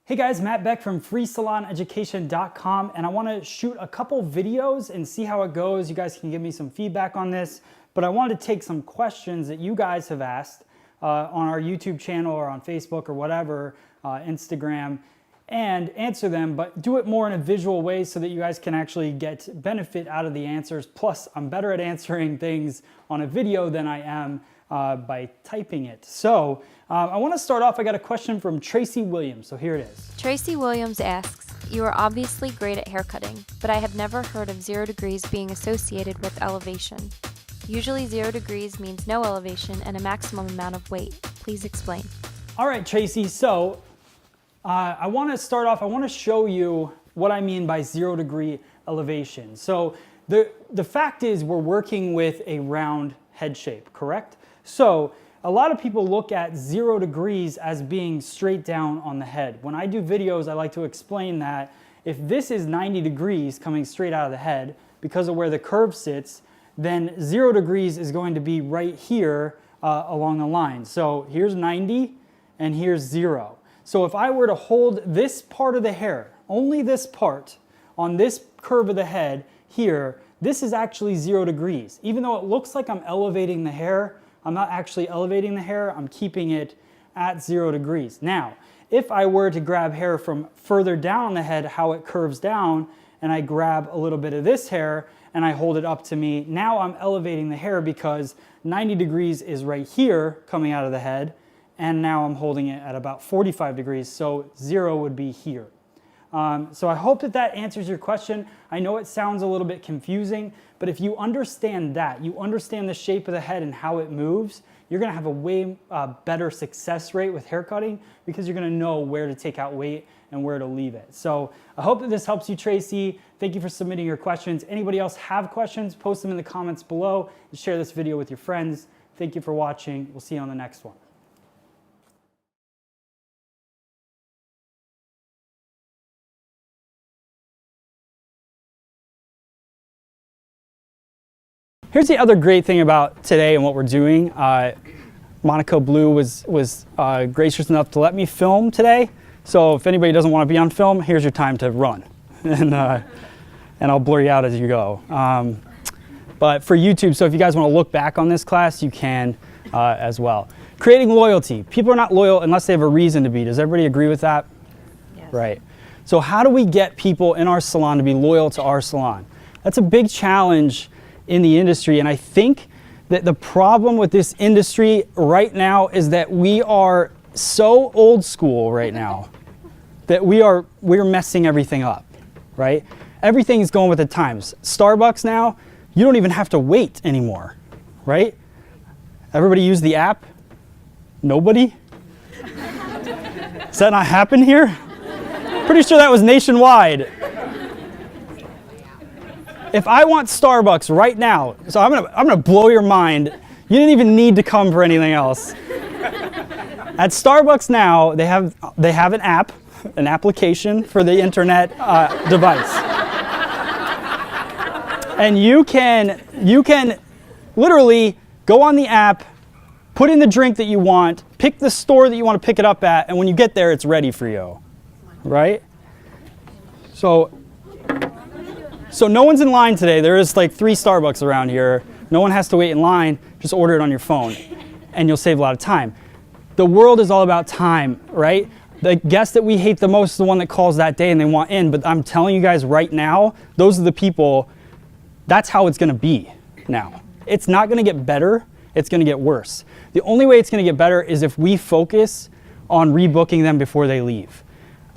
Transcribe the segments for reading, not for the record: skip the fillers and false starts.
Hey guys, Matt Beck from freesaloneducation.com, and I want to shoot a couple videos and see how it goes. You guys can give me some feedback on this, but I wanted to take some questions that you guys have asked on our YouTube channel or on Facebook or whatever, Instagram, and answer them, but do it more in a visual way so that you guys can actually get benefit out of the answers. Plus, I'm better at answering things on a video than I am by typing it. So I want to start off, I got a question from Tracy Williams, so here it is. Tracy Williams asks, you are obviously great at haircutting, but I have never heard of 0 degrees being associated with elevation. Usually 0 degrees means no elevation and a maximum amount of weight. Please explain. All right, Tracy, so I want to start off, I want to show you what I mean by 0 degree elevation. So the fact is we're working with a round head shape, correct? So a lot of people look at 0 degrees as being straight down on the head. When I do videos, I like to explain that if this is 90 degrees coming straight out of the head because of where the curve sits, then 0 degrees is going to be right here along the line. So here's 90 and here's 0. So if I were to hold this part of the hair, only this part, on this curve of the head here, this is actually 0 degrees. Even though it looks like I'm elevating the hair, I'm not actually elevating the hair, I'm keeping it at 0 degrees. Now, if I were to grab hair from further down on the head, how it curves down, and I grab a little bit of this hair and I hold it up to me, now I'm elevating the hair because 90 degrees is right here coming out of the head, and now I'm holding it at about 45 degrees, so 0 would be here. So I hope that that answers your question. I know it sounds a little bit confusing, but if you understand that, you understand the shape of the head and how it moves, you're gonna have a way better success rate with haircutting because you're gonna know where to take out weight and where to leave it. So I hope that this helps you, Tracy. Thank you for submitting your questions. Anybody else have questions, post them in the comments below and share this video with your friends. Thank you for watching. We'll see you on the next one. Here's the other great thing about today and what we're doing. Monaco Blue was gracious enough to let me film today. So if anybody doesn't want to be on film, here's your time to run. And I'll blur you out as you go. But for YouTube, so if you guys want to look back on this class, you can as well. Creating loyalty. People are not loyal unless they have a reason to be. Does everybody agree with that? Yes. Right. So how do we get people in our salon to be loyal to our salon? That's a big challenge in the industry, and I think that the problem with this industry right now is that we are so old school right now that we're messing everything up, right? Everything's going with the times. Starbucks now, you don't even have to wait anymore, right? Everybody use the app? Nobody? Does that not happen here? Pretty sure that was nationwide. If I want Starbucks right now, so I'm gonna blow your mind. You didn't even need to come for anything else. At Starbucks now, they have an app, an application for the internet device, and you can literally go on the app, put in the drink that you want, pick the store that you want to pick it up at, and when you get there, it's ready for you, right? So no one's in line today. There is like 3 Starbucks around here. No one has to wait in line. Just order it on your phone and you'll save a lot of time. The world is all about time, right? The guest that we hate the most is the one that calls that day and they want in, but I'm telling you guys right now, those are the people, that's how it's gonna be now. It's not gonna get better, it's gonna get worse. The only way it's gonna get better is if we focus on rebooking them before they leave.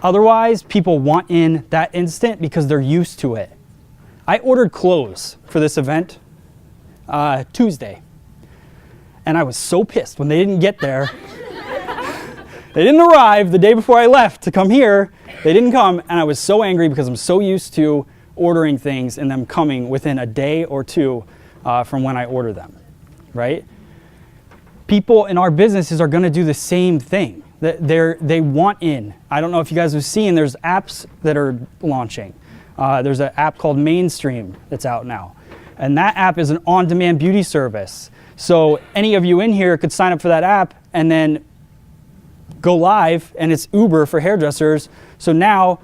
Otherwise, people want in that instant because they're used to it. I ordered clothes for this event Tuesday, and I was so pissed when they didn't get there. They didn't arrive the day before I left to come here. They didn't come, and I was so angry because I'm so used to ordering things and them coming within a day or 2 from when I order them, right? People in our businesses are going to do the same thing. They want in. I don't know if you guys have seen, there's apps that are launching. There's an app called Mainstream that's out now. And that app is an on-demand beauty service. So any of you in here could sign up for that app and then go live and it's Uber for hairdressers. So now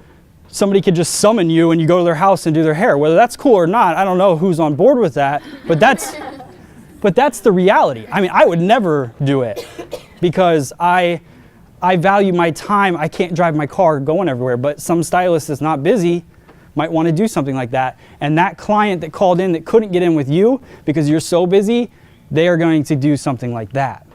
somebody could just summon you and you go to their house and do their hair. Whether that's cool or not, I don't know who's on board with that, but that's the reality. I mean, I would never do it because I value my time. I can't drive my car going everywhere, but some stylist that's not busy might want to do something like that. And that client that called in that couldn't get in with you because you're so busy, they are going to do something like that.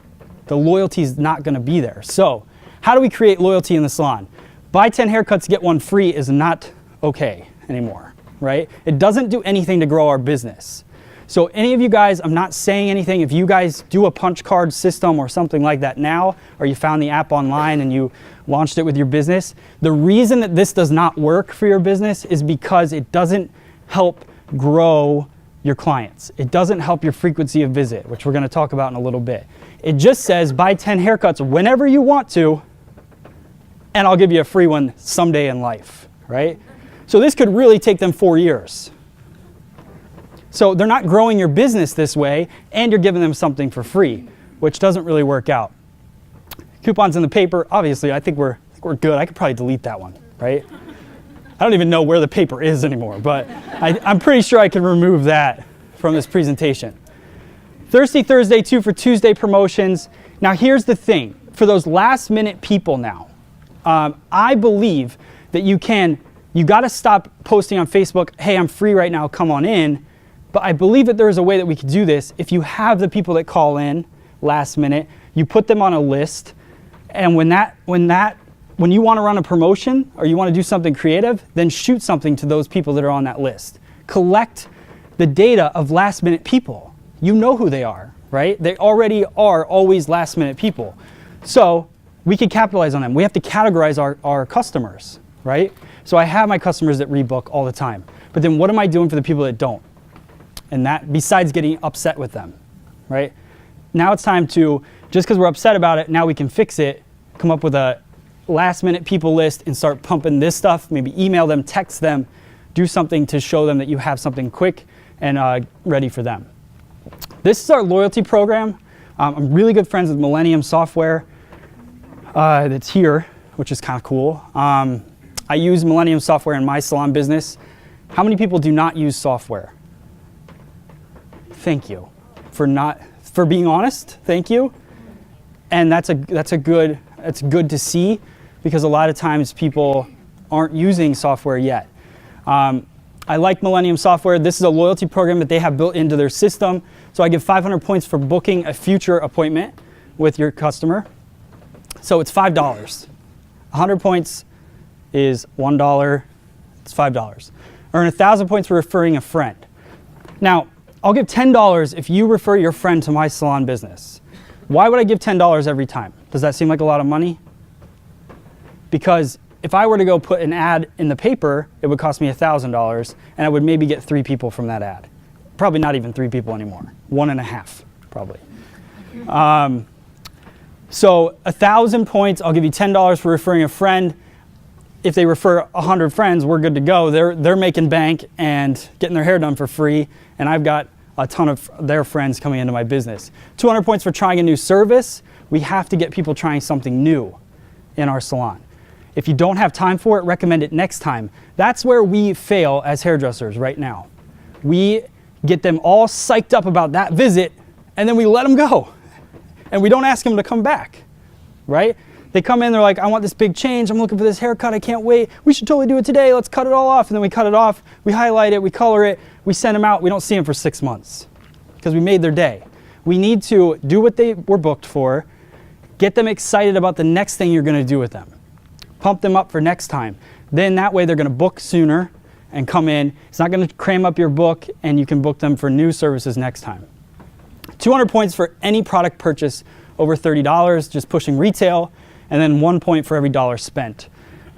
The loyalty is not going to be there. So how do we create loyalty in the salon? Buy 10 haircuts, get one free is not okay anymore, right? It doesn't do anything to grow our business. So any of you guys, I'm not saying anything. If you guys do a punch card system or something like that now, or you found the app online and you launched it with your business, the reason that this does not work for your business is because it doesn't help grow your clients. It doesn't help your frequency of visit, which we're going to talk about in a little bit. It just says buy 10 haircuts whenever you want to, and I'll give you a free one someday in life, right? So this could really take them 4 years. So they're not growing your business this way, and you're giving them something for free, which doesn't really work out. Coupons in the paper, obviously, I think we're good. I could probably delete that one, right? I don't even know where the paper is anymore, but I'm pretty sure I can remove that from this presentation. Thirsty Thursday 2 for Tuesday promotions. Now here's the thing, for those last minute people now, I believe that you got to stop posting on Facebook, hey, I'm free right now, come on in. But I believe that there is a way that we could do this. If you have the people that call in last minute, you put them on a list, and when you want to run a promotion or you want to do something creative, then shoot something to those people that are on that list. Collect the data of last minute people. You know who they are, right? They already are always last minute people. So we can capitalize on them. We have to categorize our customers, right? So I have my customers that rebook all the time. But then what am I doing for the people that don't? And that, besides getting upset with them, right? Now it's time to, just because we're upset about it, now we can fix it, come up with a last minute people list and start pumping this stuff, maybe email them, text them, do something to show them that you have something quick and ready for them. This is our loyalty program. I'm really good friends with Millennium Software that's here, which is kind of cool. I use Millennium Software in my salon business. How many people do not use software? Thank you for being honest. Thank you. And that's good to see, because a lot of times people aren't using software yet. I like Millennium Software. This is a loyalty program that they have built into their system. So I give 500 points for booking a future appointment with your customer. So it's $5. 100 points is $1. It's $5. Earn 1,000 points for referring a friend. Now, I'll give $10 if you refer your friend to my salon business. Why would I give $10 every time? Does that seem like a lot of money? Because if I were to go put an ad in the paper, it would cost me $1,000, and I would maybe get 3 people from that ad. Probably not even 3 people anymore. 1.5, probably. So 1,000 points, I'll give you $10 for referring a friend. If they refer 100 friends, we're good to go. They're making bank and getting their hair done for free, and I've got a ton of their friends coming into my business. 200 points for trying a new service. We have to get people trying something new in our salon. If you don't have time for it, recommend it next time. That's where we fail as hairdressers right now. We get them all psyched up about that visit, and then we let them go. And we don't ask them to come back, right? They come in, they're like, I want this big change. I'm looking for this haircut. I can't wait. We should totally do it today. Let's cut it all off. And then we cut it off. We highlight it. We color it. We send them out. We don't see them for 6 months because we made their day. We need to do what they were booked for, get them excited about the next thing you're going to do with them. Pump them up for next time. Then that way they're going to book sooner and come in. It's not going to cram up your book, and you can book them for new services next time. 200 points for any product purchase over $30, just pushing retail, and then 1 point for every dollar spent.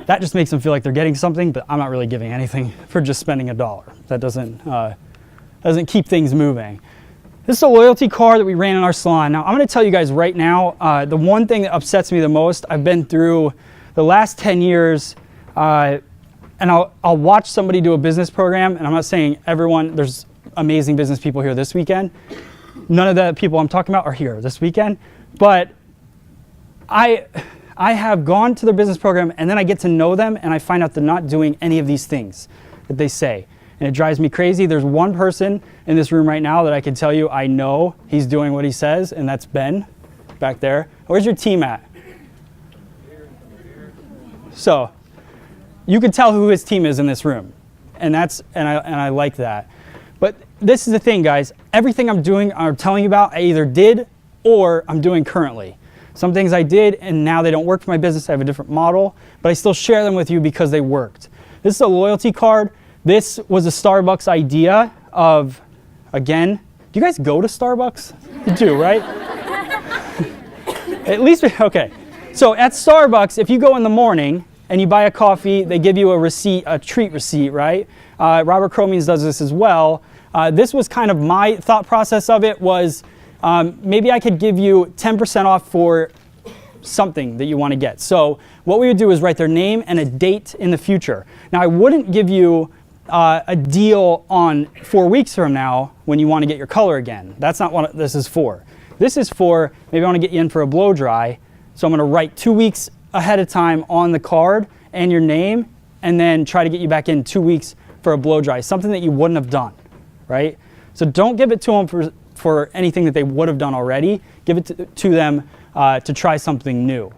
That just makes them feel like they're getting something, but I'm not really giving anything for just spending $1. That doesn't keep things moving. This is a loyalty card that we ran in our salon. Now, I'm going to tell you guys right now, the one thing that upsets me the most, I've been through the last 10 years, and I'll watch somebody do a business program, and I'm not saying everyone, there's amazing business people here this weekend. None of the people I'm talking about are here this weekend, but I I have gone to their business program and then I get to know them and I find out they're not doing any of these things that they say. And it drives me crazy. There's one person in this room right now that I can tell you I know he's doing what he says, and that's Ben back there. Where's your team at? So you can tell who his team is in this room, and I like that. But this is the thing, guys. Everything I'm doing, I'm telling you about, I either did or I'm doing currently. Some things I did and now they don't work for my business. I have a different model, but I still share them with you because they worked. This is a loyalty card. This was a Starbucks idea of, again, do you guys go to Starbucks? You do, right? At least, okay. So at Starbucks, if you go in the morning and you buy a coffee, they give you a receipt, a treat receipt, right? Robert Cromeans does this as well. This was kind of my thought process of it was maybe I could give you 10% off for something that you want to get. So what we would do is write their name and a date in the future. Now I wouldn't give you a deal on 4 weeks from now when you want to get your color again. That's not what this is for. This is for maybe I want to get you in for a blow dry. So I'm going to write 2 weeks ahead of time on the card and your name, and then try to get you back in 2 weeks for a blow dry, something that you wouldn't have done, right? So don't give it to them for anything that they would have done already. Give it to them to try something new.